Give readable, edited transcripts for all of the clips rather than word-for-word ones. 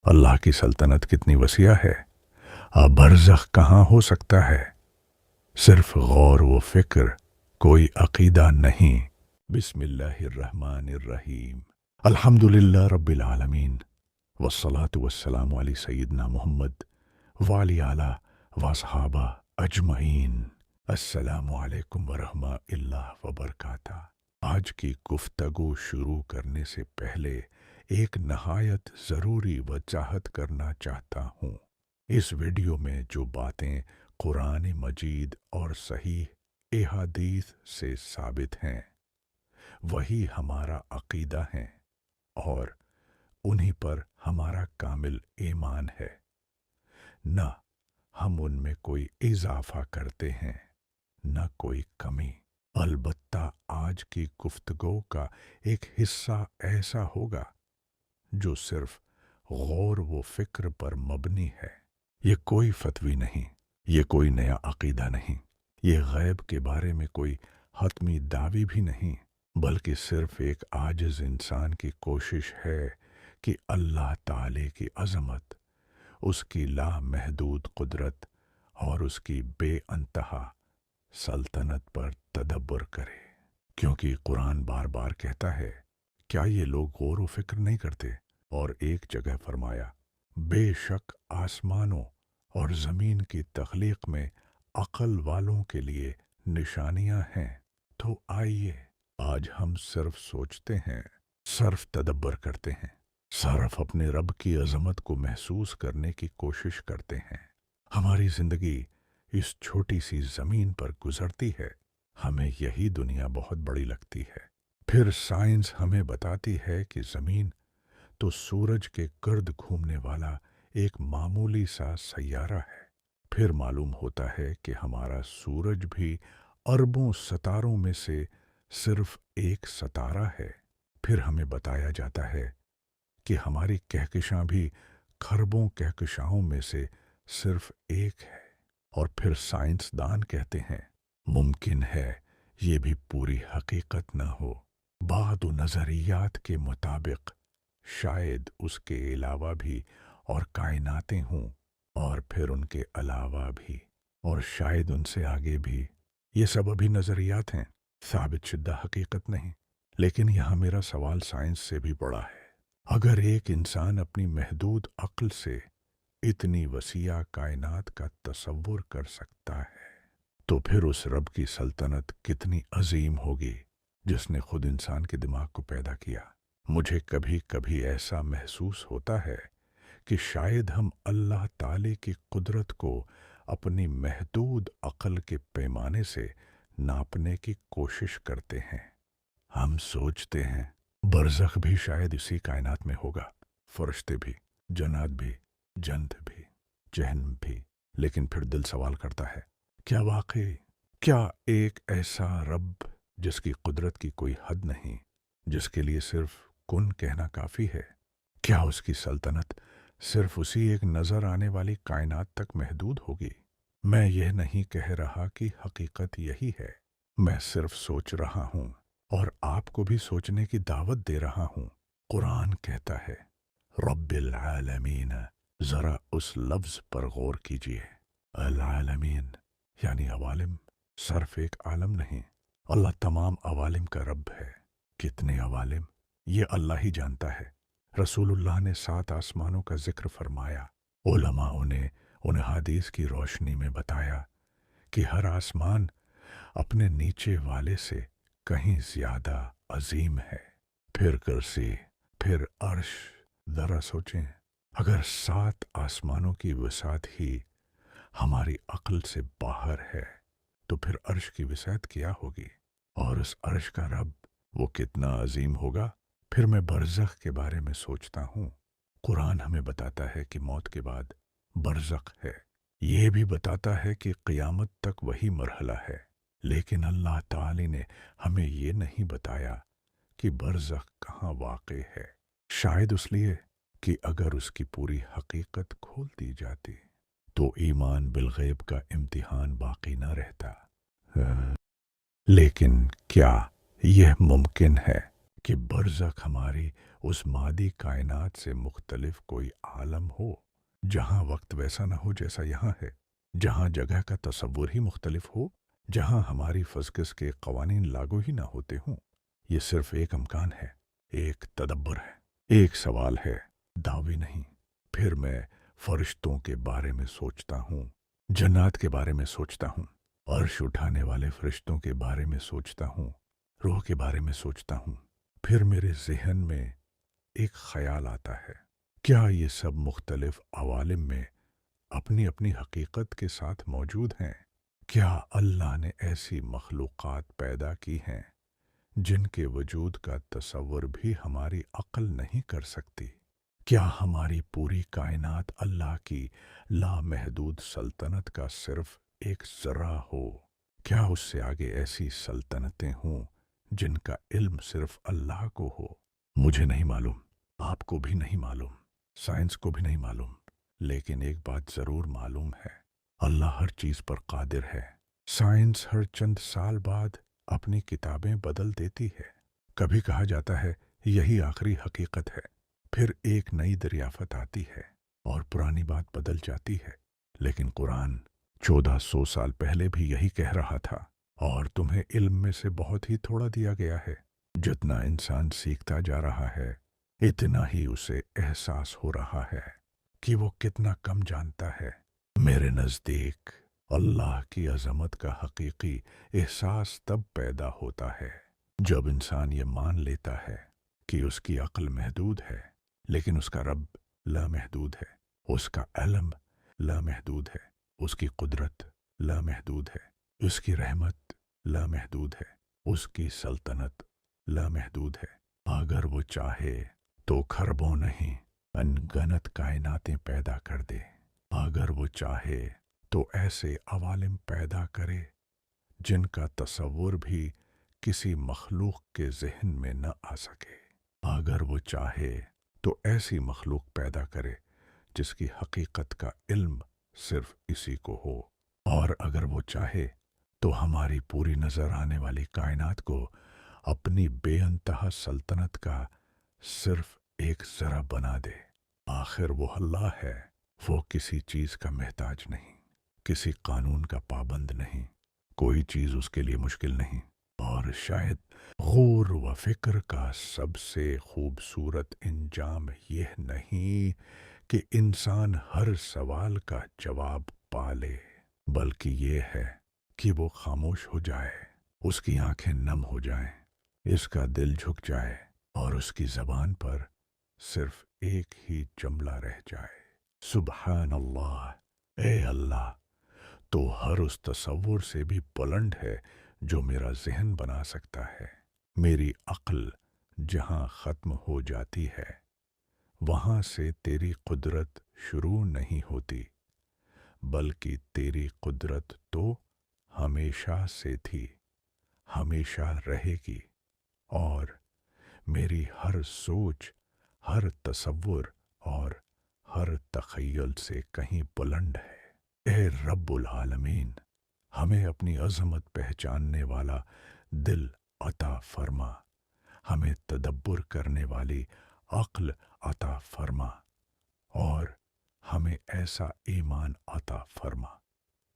اللہ کی سلطنت کتنی وسیع ہے، اب برزخ کہاں ہو سکتا ہے؟ صرف غور و فکر، کوئی عقیدہ نہیں۔ بسم اللہ الرحمن الرحیم۔ الحمد للہ رب العالمین، والصلاة والسلام علی سیدنا محمد وعلی آلہ واصحابہ اجمعین۔ السلام علیکم ورحمۃ اللہ وبرکاتہ۔ آج کی گفتگو شروع کرنے سے پہلے ایک نہایت ضروری وضاحت کرنا چاہتا ہوں۔ اس ویڈیو میں جو باتیں قرآن مجید اور صحیح احادیث سے ثابت ہیں وہی ہمارا عقیدہ ہیں، اور انہی پر ہمارا کامل ایمان ہے، نہ ہم ان میں کوئی اضافہ کرتے ہیں نہ کوئی کمی۔ البتہ آج کی گفتگو کا ایک حصہ ایسا ہوگا جو صرف غور و فکر پر مبنی ہے۔ یہ کوئی فتوی نہیں، یہ کوئی نیا عقیدہ نہیں، یہ غیب کے بارے میں کوئی حتمی دعوی بھی نہیں، بلکہ صرف ایک عاجز انسان کی کوشش ہے کہ اللہ تعالی کی عظمت، اس کی لامحدود قدرت اور اس کی بے انتہا سلطنت پر تدبر کرے۔ کیونکہ قرآن بار بار کہتا ہے، کیا یہ لوگ غور و فکر نہیں کرتے؟ اور ایک جگہ فرمایا، بے شک آسمانوں اور زمین کی تخلیق میں عقل والوں کے لیے نشانیاں ہیں۔ تو آئیے آج ہم صرف سوچتے ہیں، صرف تدبر کرتے ہیں، صرف اپنے رب کی عظمت کو محسوس کرنے کی کوشش کرتے ہیں۔ ہماری زندگی اس چھوٹی سی زمین پر گزرتی ہے، ہمیں یہی دنیا بہت بڑی لگتی ہے۔ پھر سائنس ہمیں بتاتی ہے کہ زمین تو سورج کے گرد گھومنے والا ایک معمولی سا سیارہ ہے۔ پھر معلوم ہوتا ہے کہ ہمارا سورج بھی اربوں ستاروں میں سے صرف ایک ستارہ ہے۔ پھر ہمیں بتایا جاتا ہے کہ ہماری کہکشاں بھی کھربوں کہکشاؤں میں سے صرف ایک ہے۔ اور پھر سائنسدان کہتے ہیں، ممکن ہے یہ بھی پوری حقیقت نہ ہو۔ بعض نظریات کے مطابق شاید اس کے علاوہ بھی اور کائناتیں ہوں، اور پھر ان کے علاوہ بھی، اور شاید ان سے آگے بھی۔ یہ سب ابھی نظریات ہیں، ثابت شدہ حقیقت نہیں۔ لیکن یہاں میرا سوال سائنس سے بھی بڑا ہے۔ اگر ایک انسان اپنی محدود عقل سے اتنی وسیع کائنات کا تصور کر سکتا ہے، تو پھر اس رب کی سلطنت کتنی عظیم ہوگی جس نے خود انسان کے دماغ کو پیدا کیا۔ مجھے کبھی کبھی ایسا محسوس ہوتا ہے کہ شاید ہم اللہ تعالی کی قدرت کو اپنی محدود عقل کے پیمانے سے ناپنے کی کوشش کرتے ہیں۔ ہم سوچتے ہیں برزخ بھی شاید اسی کائنات میں ہوگا، فرشتے بھی، جنات بھی، جنت بھی، جہنم بھی۔ لیکن پھر دل سوال کرتا ہے، کیا واقعی، کیا ایک ایسا رب جس کی قدرت کی کوئی حد نہیں، جس کے لیے صرف کن کہنا کافی ہے، کیا اس کی سلطنت صرف اسی ایک نظر آنے والی کائنات تک محدود ہوگی؟ میں یہ نہیں کہہ رہا کہ حقیقت یہی ہے، میں صرف سوچ رہا ہوں اور آپ کو بھی سوچنے کی دعوت دے رہا ہوں۔ قرآن کہتا ہے، رب العالمین۔ ذرا اس لفظ پر غور کیجئے، العالمین یعنی عوالم، صرف ایک عالم نہیں۔ اللہ تمام عوالم کا رب ہے۔ کتنے عوالم یہ اللہ ہی جانتا ہے۔ رسول اللہ نے 7 آسمانوں کا ذکر فرمایا۔ علماء نے ان حدیث کی روشنی میں بتایا کہ ہر آسمان اپنے نیچے والے سے کہیں زیادہ عظیم ہے۔ پھر کرسی، پھر عرش۔ ذرا سوچیں، اگر 7 آسمانوں کی وسعت ہی ہماری عقل سے باہر ہے تو پھر عرش کی وسعت کیا ہوگی؟ اور اس عرش کا رب وہ کتنا عظیم ہوگا؟ پھر میں برزخ کے بارے میں سوچتا ہوں۔ قرآن ہمیں بتاتا ہے کہ موت کے بعد برزخ ہے، یہ بھی بتاتا ہے کہ قیامت تک وہی مرحلہ ہے۔ لیکن اللہ تعالی نے ہمیں یہ نہیں بتایا کہ برزخ کہاں واقع ہے، شاید اس لیے کہ اگر اس کی پوری حقیقت کھول دی جاتی تو ایمان بالغیب کا امتحان باقی نہ رہتا۔ لیکن کیا یہ ممکن ہے کہ برزخ ہماری उस मादी कायनात से मुख्तलिफ कोई आलम हो जहां वक्त वैसा न हो जैसा यहाँ है, जहां जगह का तसव्वुर ही मुख्तलिफ हो, जहां हमारी फिज़िक्स के कवानीन लागू ही ना होते हों। ये सिर्फ एक इम्कान है, एक तदब्बर है, एक सवाल है, दावी नहीं। फिर मैं फरिश्तों के बारे में सोचता हूँ, जन्नात के बारे में सोचता हूँ, अर्श उठाने वाले फरिश्तों के बारे में सोचता हूँ, रूह के बारे में सोचता हूँ। फिर मेरे ज़हन में एक ख्याल आता है, क्या ये सब मुख्तलिफ अवालिम में अपनी अपनी हकीकत के साथ मौजूद हैं? क्या अल्लाह ने ऐसी मखलूक़ात पैदा की हैं जिनके वजूद का तसव्वुर भी हमारी अक्ल नहीं कर सकती? क्या हमारी पूरी कायनात अल्लाह की लामहदूद सल्तनत का सिर्फ एक ज़रा हो? क्या उससे आगे ऐसी सल्तनतें हों जिनका इल्म सिर्फ अल्लाह को हो? मुझे नहीं मालूम, आपको भी नहीं मालूम, साइंस को भी नहीं मालूम, लेकिन एक बात ज़रूर मालूम है, अल्लाह हर चीज़ पर कादिर है। साइंस हर चंद साल बाद अपनी किताबें बदल देती है। कभी कहा जाता है यही आखिरी हकीकत है, फिर एक नई दरियाफत आती है और पुरानी बात बदल जाती है। लेकिन कुरान 1400 साल पहले भी यही कह रहा था, और तुम्हें इल्म में से बहुत ही थोड़ा दिया गया है। जितना इंसान सीखता जा रहा है, इतना ही उसे एहसास हो रहा है कि वो कितना कम जानता है। मेरे नज़दीक अल्लाह की अज़मत का हकीकी एहसास तब पैदा होता है जब इंसान ये मान लेता है कि उसकी अक्ल महदूद है, लेकिन उसका रब लामहदूद है, उसका इल्म लामहदूद है, उसकी कुदरत लामहदूद है, उसकी रहमत लामहदूद है, उसकी सल्तनत लामहदूद है। अगर वो चाहे तो खरबों नहीं अनगनत कायनातें पैदा कर दे। अगर वो चाहे तो ऐसे अवालिम पैदा करे जिनका तसव्वुर भी किसी मखलूक के ज़हन में न आ सके। अगर वो चाहे तो ऐसी मखलूक पैदा करे जिसकी हकीकत का इल्म सिर्फ इसी को हो। और अगर वो चाहे तो हमारी पूरी नज़र आने वाली कायनात को अपनी बेअंतहा सल्तनत का सिर्फ एक ज़रा बना दे। आखिर वो अल्लाह है, वो किसी चीज़ का महताज नहीं, किसी कानून का पाबंद नहीं, कोई चीज़ उसके लिए मुश्किल नहीं। और शायद गौर व फिक्र का सबसे खूबसूरत इंजाम यह नहीं कि इंसान हर सवाल का जवाब पाले, बल्कि ये है कि वो खामोश हो जाए, उसकी आंखें नम हो जाएं, इसका दिल झुक जाए और उसकी ज़बान पर सिर्फ एक ही जुमला रह जाए, सुबहान अल्लाह। ए अल्लाह, तो हर उस तसव्वुर से भी बुलंद है जो मेरा ज़हन बना सकता है। मेरी अक्ल जहाँ ख़त्म हो जाती है, वहाँ से तेरी कुदरत शुरू नहीं होती, बल्कि तेरी कुदरत तो हमेशा से थी, हमेशा रहेगी। और मेरी हर सोच, हर तसव्वुर और हर तख़य्युल से कहीं बुलंद है। ए रब्बुल आलमीन, हमें अपनी अज़मत पहचानने वाला दिल अता फरमा, हमें तदब्बुर करने वाली अक्ल अता फरमा, और हमें ऐसा ईमान अता फरमा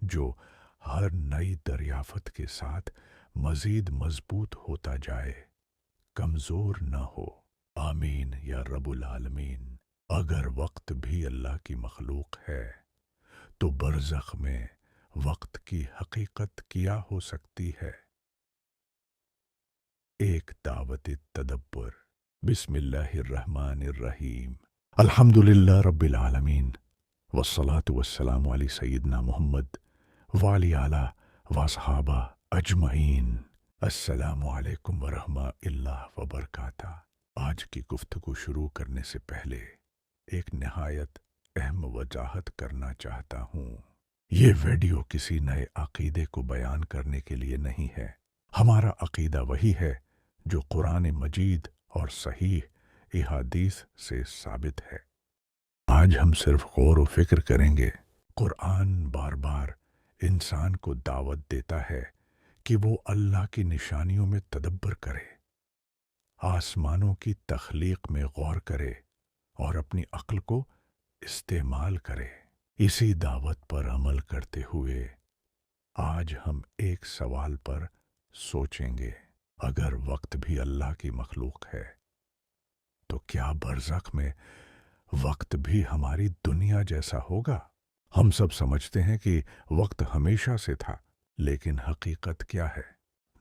जो हर नई दरियाफत के साथ मज़ीद मजबूत होता जाए, कमज़ोर न हो। आमीन या रब्बुल आलमीन। अगर वक्त भी अल्लाह की मखलूक है, तो बरज़ख में वक्त की हकीकत क्या हो सकती है? एक दावत तदब्बर। बिस्मिल्लाहिर्रहमानिर्रहीम। अल्हम्दुलिल्लाह रब्बिल आलमीन, वस्सलातु वस्सलामु अला सय्यिदना मुहम्मद व अली आला व असहाबा अजमईन। अस्सलामु अलैकुम व रहमतुल्लाह व बरकातहू। आज की गुफ्तगू शुरू करने से पहले एक निहायत अहम वजाहत करना चाहता हूँ। ये वीडियो किसी नए अकीदे को बयान करने के लिए नहीं है। हमारा अकीदा वही है जो कुरान मजीद और सहीह अहादीस से साबित है। आज हम सिर्फ गौर व फिक्र करेंगे। कुरान बार बार इंसान को दावत देता है कि वो अल्लाह की निशानियों में तदब्बर करे, आसमानों की तख्लीक में गौर करे और अपनी अक्ल को इस्तेमाल करे। इसी दावत पर अमल करते हुए आज हम एक सवाल पर सोचेंगे। अगर वक्त भी अल्लाह की मखलूक है तो क्या बरज़ख में वक्त भी हमारी दुनिया जैसा होगा? हम सब समझते हैं कि वक्त हमेशा से था, लेकिन हकीकत क्या है?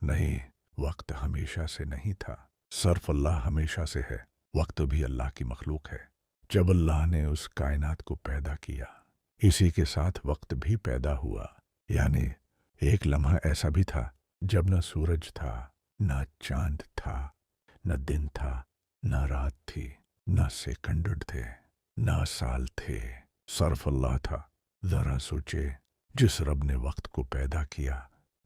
नहीं, वक्त हमेशा से नहीं था, सिर्फ अल्लाह हमेशा से है। वक्त भी अल्लाह की मखलूक है। जब अल्लाह ने उस कायनात को पैदा किया, इसी के साथ वक्त भी पैदा हुआ। यानी एक लम्हा ऐसा भी था जब न सूरज था, न चांद था, न दिन था, न रात थी, न सेकंड थे, न साल थे, सिर्फ अल्लाह था। जरा सोचे, जिस रब ने वक्त को पैदा किया,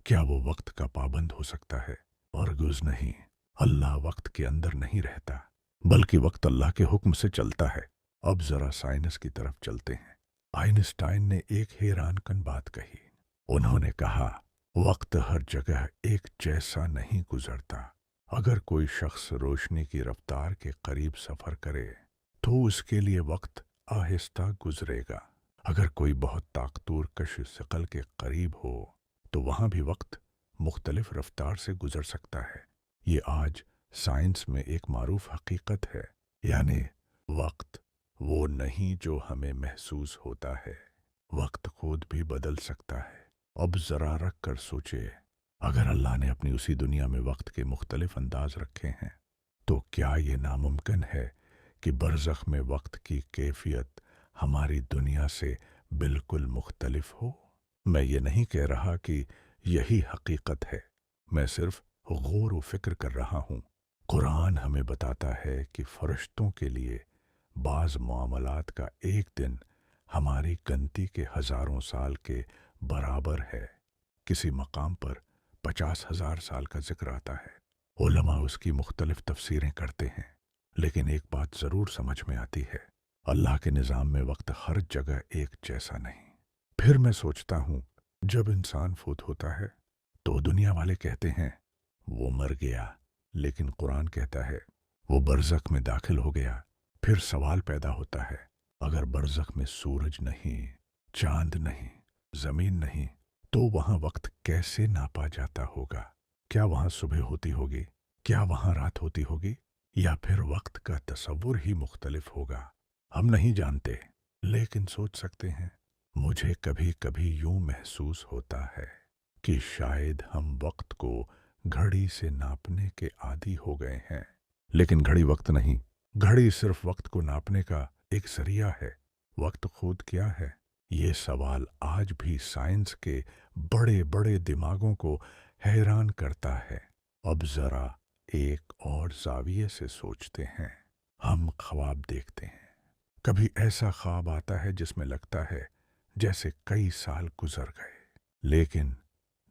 क्या वो वक्त का पाबंद हो सकता है? हरगिज़ नहीं। अल्लाह वक्त के अंदर नहीं रहता, बल्कि वक्त अल्लाह के हुक्म से चलता है। अब जरा साइंस की तरफ चलते हैं। आइंस्टाइन ने एक हैरानकन बात कही। उन्होंने कहा, वक्त हर जगह एक जैसा नहीं गुजरता। अगर कोई शख्स रोशनी की रफ्तार के करीब सफर करे तो उसके लिए वक्त आहिस्ता गुजरेगा। अगर कोई बहुत ताकतवर कश शकल के करीब हो तो वहां भी वक्त मुख्तलिफ रफ्तार से गुजर सकता है। ये आज साइंस में एक मारूफ हकीकत है। यानी वक्त वो नहीं जो हमें महसूस होता है, वक्त खुद भी बदल सकता है। अब जरा रख कर सोचे, अगर अल्लाह ने अपनी उसी दुनिया में वक्त के मुख्तलिफ अंदाज रखे हैं तो क्या ये नामुमकिन है कि बरज़ख में वक्त की कैफियत हमारी दुनिया से बिल्कुल मुख्तलिफ हो? मैं ये नहीं कह रहा कि यही हकीकत है, मैं सिर्फ गौर व फिक्र कर रहा हूँ। कुरान हमें बताता है कि फरिश्तों के लिए बाज़ मामलात का एक दिन हमारी गिनती के हज़ारों साल के बराबर है। किसी मकाम पर 50,000 साल का जिक्र आता है। उलमा उसकी मुख्तलिफ तफसीरें करते हैं, लेकिन एक बात ज़रूर समझ में आती है, अल्लाह के निज़ाम में वक्त हर जगह एक जैसा नहीं। फिर मैं सोचता हूँ, जब इंसान फौत होता है तो दुनिया वाले कहते हैं वो मर गया, लेकिन कुरान कहता है वो बरज़ख में दाखिल हो गया। फिर सवाल पैदा होता है, अगर बरज़ख में सूरज नहीं, चांद नहीं, ज़मीन नहीं, तो वहाँ वक्त कैसे नापा जाता होगा? क्या वहाँ सुबह होती होगी? क्या वहाँ रात होती होगी? या फिर वक्त का तसव्वुर ही मुख्तलिफ होगा? हम नहीं जानते, लेकिन सोच सकते हैं। मुझे कभी कभी यूं महसूस होता है कि शायद हम वक्त को घड़ी से नापने के आदी हो गए हैं। लेकिन घड़ी वक्त नहीं, घड़ी सिर्फ वक्त को नापने का एक जरिया है। वक्त खुद क्या है? ये सवाल आज भी साइंस के बड़े बड़े दिमागों को हैरान करता है। अब जरा एक और जाविये से सोचते हैं। हम ख्वाब देखते हैं। कभी ऐसा ख्वाब आता है जिसमें लगता है जैसे कई साल गुजर गए, लेकिन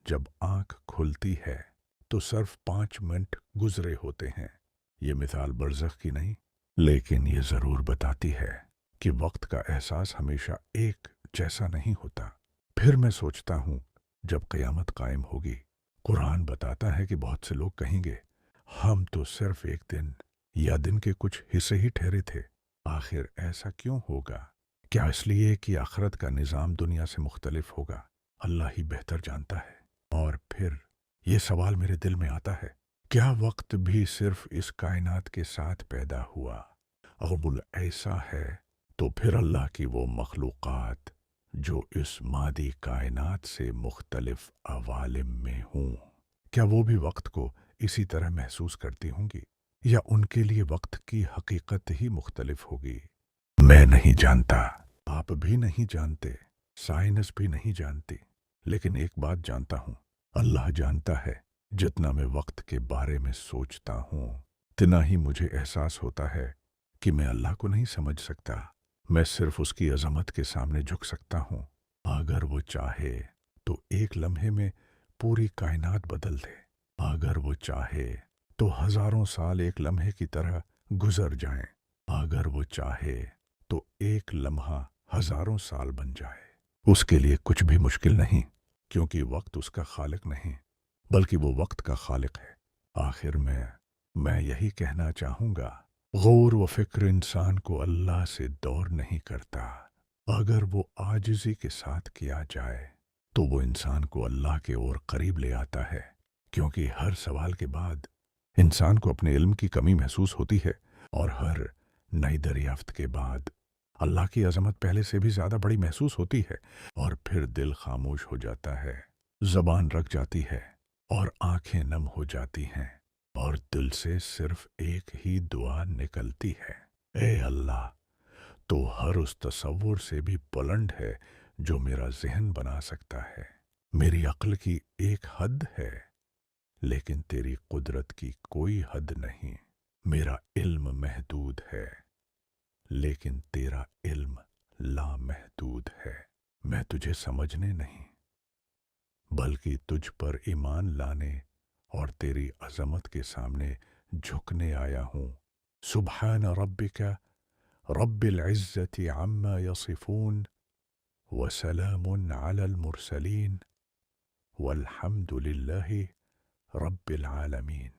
जब आंख खुलती है तो सिर्फ 5 मिनट गुजरे होते हैं। ये मिसाल बरज़ख की नहीं, लेकिन ये जरूर बताती है कि वक्त का एहसास हमेशा एक जैसा नहीं होता। फिर मैं सोचता हूँ, जब क़यामत कायम होगी, कुरान बताता है कि बहुत से लोग कहेंगे हम तो सिर्फ एक दिन या दिन के कुछ हिस्से ही ठहरे थे। आखिर ऐसा क्यों होगा? क्या इसलिए कि आखिरत का निज़ाम दुनिया से मुख्तलिफ होगा? अल्लाह ही बेहतर जानता है। और फिर ये सवाल मेरे दिल में आता है, क्या वक्त भी सिर्फ इस कायनात के साथ पैदा हुआ? अगर ऐसा है तो फिर अल्लाह की वो मखलूक़ात जो इस मादी कायनात से मुख्तलिफ अवालिम में हूँ, क्या वो भी वक्त को इसी तरह महसूस करती होंगी, या उनके लिए वक्त की हकीकत ही मुख्तलिफ होगी? मैं नहीं जानता, आप भी नहीं जानते, साइंस भी नहीं जानती, लेकिन एक बात जानता हूँ, अल्लाह जानता है। जितना मैं वक्त के बारे में सोचता हूँ, इतना ही मुझे एहसास होता है कि मैं अल्लाह को नहीं समझ सकता। मैं सिर्फ उसकी अजमत के सामने झुक सकता हूँ। अगर वो चाहे तो एक लम्हे में पूरी कायनात बदल दे। अगर वो चाहे तो हजारों साल एक लम्हे की तरह गुजर जाएं। अगर वो चाहे तो एक लम्हा हजारों साल बन जाए। उसके लिए कुछ भी मुश्किल नहीं, क्योंकि वक्त उसका खालिक नहीं, बल्कि वो वक्त का खालिक है। आखिर में میں یہی کہنا چاہوں گا، غور و فکر انسان کو اللہ سے دور نہیں کرتا۔ اگر وہ عاجزی کے ساتھ کیا جائے تو وہ انسان کو اللہ کے اور قریب لے آتا ہے، کیونکہ ہر سوال کے بعد انسان کو اپنے علم کی کمی محسوس ہوتی ہے، اور ہر نئی دریافت کے بعد اللہ کی عظمت پہلے سے بھی زیادہ بڑی محسوس ہوتی ہے، اور پھر دل خاموش ہو جاتا ہے، زبان رک جاتی ہے، اور آنکھیں نم ہو جاتی ہیں، اور دل سے صرف ایک ہی دعا نکلتی ہے: اے اللہ، تو ہر اس تصور سے بھی بلند ہے جو میرا ذہن بنا سکتا ہے۔ میری عقل کی ایک حد ہے، لیکن تیری قدرت کی کوئی حد نہیں۔ میرا علم محدود ہے، لیکن تیرا علم لامحدود ہے۔ میں تجھے سمجھنے نہیں، بلکہ تجھ پر ایمان لانے اور تیری عظمت کے سامنے جھکنے آیا ہوں۔ سبحان ربک رب العزت عما یصفون وسلام علی المرسلین والحمد للہ رب العالمین۔